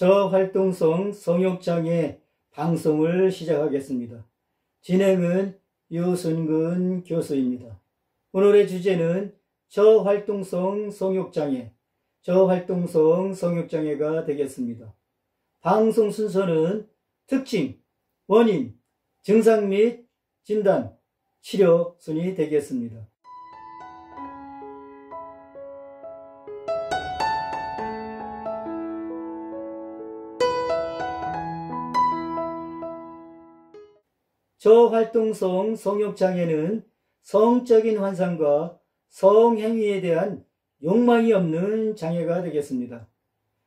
저활동성 성욕장애 방송을 시작하겠습니다. 진행은 유순근 교수입니다. 오늘의 주제는 저활동성 성욕장애가 되겠습니다. 방송 순서는 특징, 원인, 증상 및 진단, 치료 순이 되겠습니다. 저활동성 성욕장애는 성적인 환상과 성행위에 대한 욕망이 없는 장애가 되겠습니다.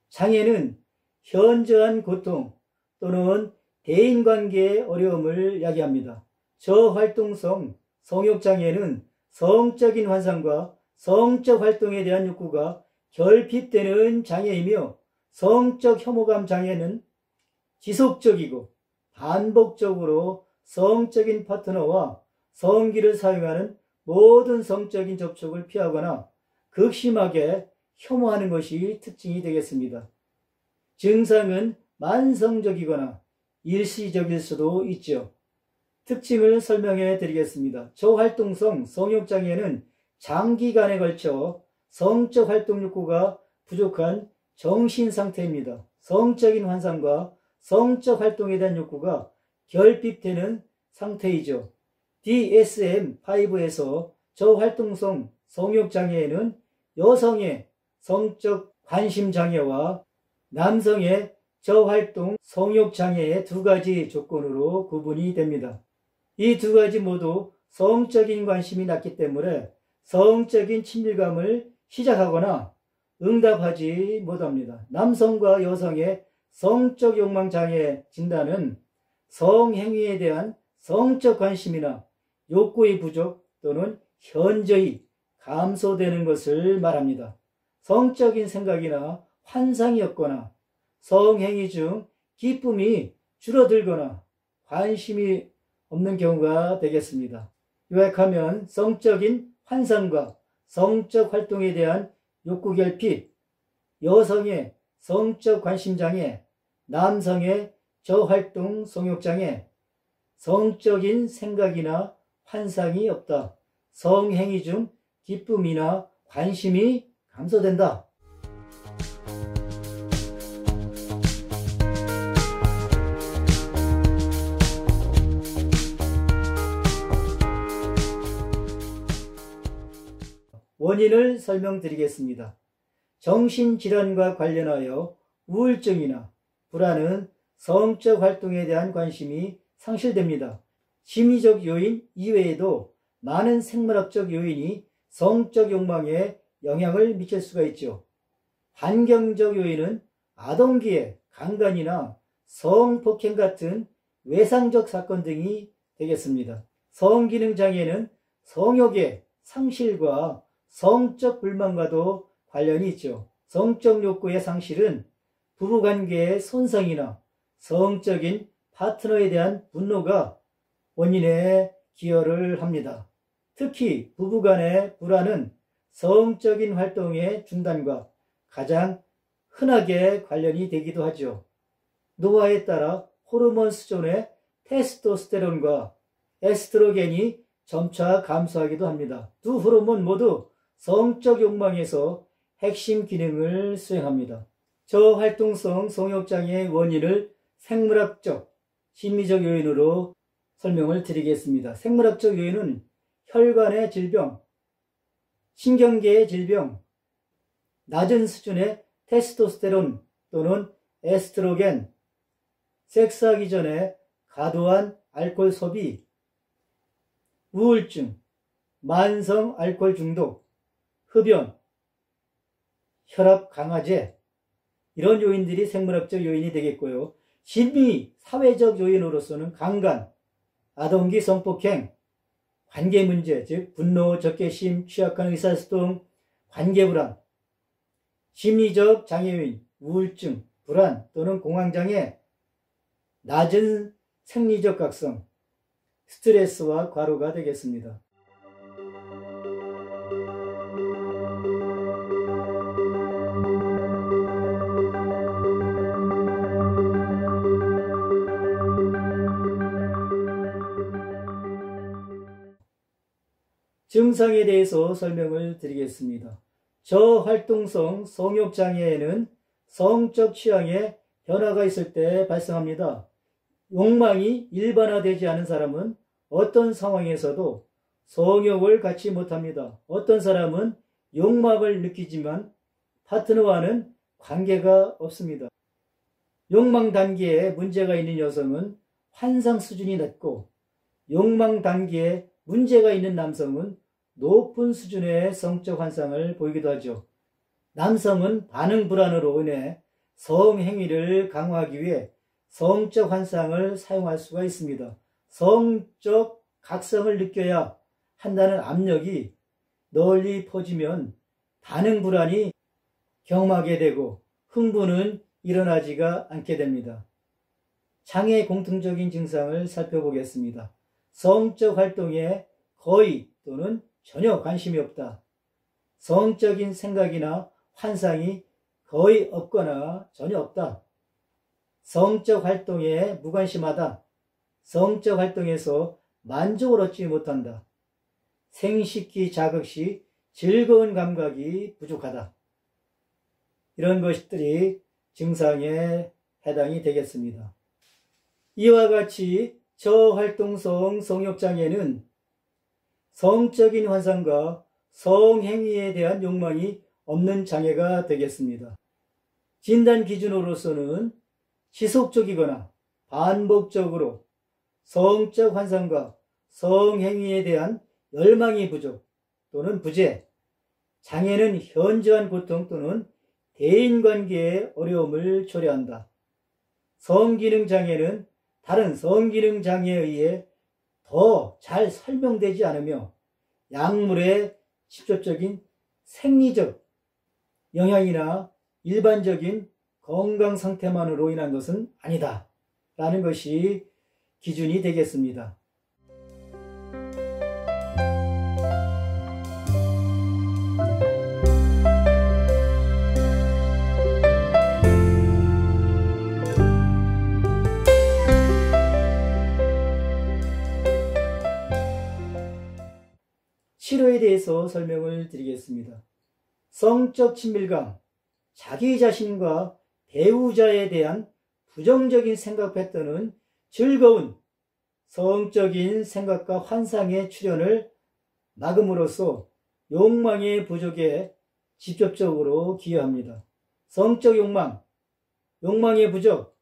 장애는 현저한 고통 또는 대인관계의 어려움을 야기합니다. 저활동성 성욕장애는 성적인 환상과 성적 활동에 대한 욕구가 결핍되는 장애이며, 성적 혐오감 장애는 지속적이고 반복적으로 성적인 파트너와 성기를 사용하는 모든 성적인 접촉을 피하거나 극심하게 혐오하는 것이 특징이 되겠습니다. 증상은 만성적이거나 일시적일 수도 있죠. 특징을 설명해 드리겠습니다. 저활동성 성욕장애는 장기간에 걸쳐 성적 활동 욕구가 부족한 정신상태입니다. 성적인 환상과 성적 활동에 대한 욕구가 결핍되는 상태이죠. DSM-5에서 저활동성 성욕장애에는 여성의 성적 관심장애와 남성의 저활동 성욕장애의 두 가지 조건으로 구분이 됩니다. 이 두 가지 모두 성적인 관심이 낮기 때문에 성적인 친밀감을 시작하거나 응답하지 못합니다. 남성과 여성의 성적 욕망 장애 진단은 성행위에 대한 성적 관심이나 욕구의 부족 또는 현저히 감소되는 것을 말합니다. 성적인 생각이나 환상이 없거나 성행위 중 기쁨이 줄어들거나 관심이 없는 경우가 되겠습니다. 요약하면 성적인 환상과 성적 활동에 대한 욕구 결핍, 여성의 성적 관심 장애, 남성의 저활동 성욕장애, 성적인 생각이나 환상이 없다, 성행위 중 기쁨이나 관심이 감소된다. 원인을 설명드리겠습니다. 정신질환과 관련하여 우울증이나 불안은 성적 활동에 대한 관심이 상실됩니다. 심리적 요인 이외에도 많은 생물학적 요인이 성적 욕망에 영향을 미칠 수가 있죠. 환경적 요인은 아동기의 강간이나 성폭행 같은 외상적 사건 등이 되겠습니다. 성기능 장애는 성욕의 상실과 성적 불만과도 관련이 있죠. 성적 욕구의 상실은 부부관계의 손상이나 성적인 파트너에 대한 분노가 원인에 기여를 합니다. 특히 부부간의 불안은 성적인 활동의 중단과 가장 흔하게 관련이 되기도 하죠. 노화에 따라 호르몬 수준의 테스토스테론과 에스트로겐이 점차 감소하기도 합니다. 두 호르몬 모두 성적 욕망에서 핵심 기능을 수행합니다. 저활동성 성욕장애의 원인을 생물학적, 심리적 요인으로 설명을 드리겠습니다. 생물학적 요인은 혈관의 질병, 신경계의 질병, 낮은 수준의 테스토스테론 또는 에스트로겐, 섹스하기 전에 과도한 알코올 소비, 우울증, 만성 알코올 중독, 흡연, 혈압 강화제, 이런 요인들이 생물학적 요인이 되겠고요. 심리, 사회적 요인으로서는 강간, 아동기 성폭행, 관계 문제, 즉 분노, 적개심, 취약한 의사소통, 관계불안, 심리적 장애 요인, 우울증, 불안 또는 공황장애, 낮은 생리적 각성, 스트레스와 과로가 되겠습니다. 증상에 대해서 설명을 드리겠습니다. 저활동성 성욕장애에는 성적 취향에 변화가 있을 때 발생합니다. 욕망이 일반화되지 않은 사람은 어떤 상황에서도 성욕을 갖지 못합니다. 어떤 사람은 욕망을 느끼지만 파트너와는 관계가 없습니다. 욕망 단계에 문제가 있는 여성은 환상 수준이 낮고, 욕망 단계에 문제가 있는 남성은 높은 수준의 성적 환상을 보이기도 하죠. 남성은 반응 불안으로 인해 성행위를 강화하기 위해 성적 환상을 사용할 수가 있습니다. 성적 각성을 느껴야 한다는 압력이 널리 퍼지면 반응 불안이 경하게 되고 흥분은 일어나지가 않게 됩니다. 장애의 공통적인 증상을 살펴보겠습니다. 성적 활동에 거의 또는 전혀 관심이 없다. 성적인 생각이나 환상이 거의 없거나 전혀 없다. 성적 활동에 무관심하다. 성적 활동에서 만족을 얻지 못한다. 생식기 자극 시 즐거운 감각이 부족하다. 이런 것들이 증상에 해당이 되겠습니다. 이와 같이 저활동성 성욕장애는 성적인 환상과 성행위에 대한 욕망이 없는 장애가 되겠습니다. 진단 기준으로서는 지속적이거나 반복적으로 성적 환상과 성행위에 대한 열망이 부족 또는 부재, 장애는 현저한 고통 또는 대인관계의 어려움을 초래한다. 성기능 장애는 다른 성기능 장애에 의해 더 잘 설명되지 않으며 약물의 직접적인 생리적 영향이나 일반적인 건강 상태만으로 인한 것은 아니다 라는 것이 기준이 되겠습니다. 치료에 대해서 설명을 드리겠습니다. 성적 친밀감, 자기 자신과 배우자에 대한 부정적인 생각 패턴은 즐거운 성적인 생각과 환상의 출현을 막음으로써 욕망의 부족에 직접적으로 기여합니다. 성적 욕망, 욕망의 부족,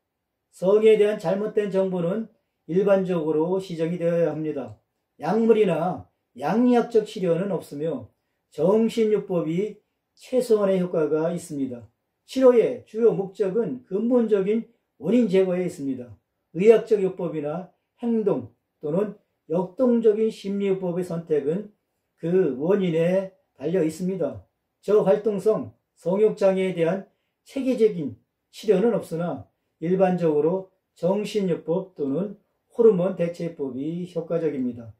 성에 대한 잘못된 정보는 일반적으로 시정이 되어야 합니다. 약물이나 양리학적 치료는 없으며 정신요법이 최소한의 효과가 있습니다. 치료의 주요 목적은 근본적인 원인 제거에 있습니다. 의학적 요법이나 행동 또는 역동적인 심리요법의 선택은 그 원인에 달려 있습니다. 저활동성 성욕장애에 대한 체계적인 치료는 없으나 일반적으로 정신요법 또는 호르몬 대체법이 효과적입니다.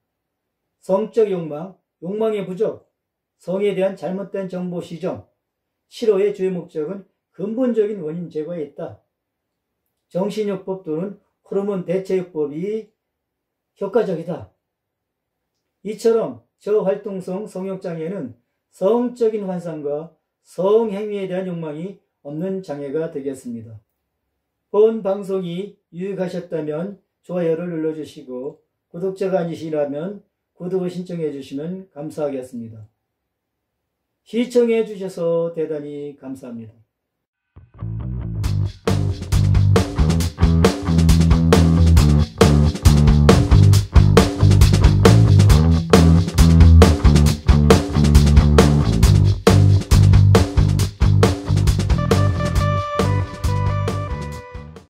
성적 욕망, 욕망의 부족, 성에 대한 잘못된 정보 시정, 치료의 주요 목적은 근본적인 원인 제거에 있다. 정신요법 또는 호르몬 대체요법이 효과적이다. 이처럼 저활동성 성욕장애는 성적인 환상과 성행위에 대한 욕망이 없는 장애가 되겠습니다. 본 방송이 유익하셨다면 좋아요를 눌러주시고 구독자가 아니시라면 구독을 신청해 주시면 감사하겠습니다. 시청해 주셔서 대단히 감사합니다.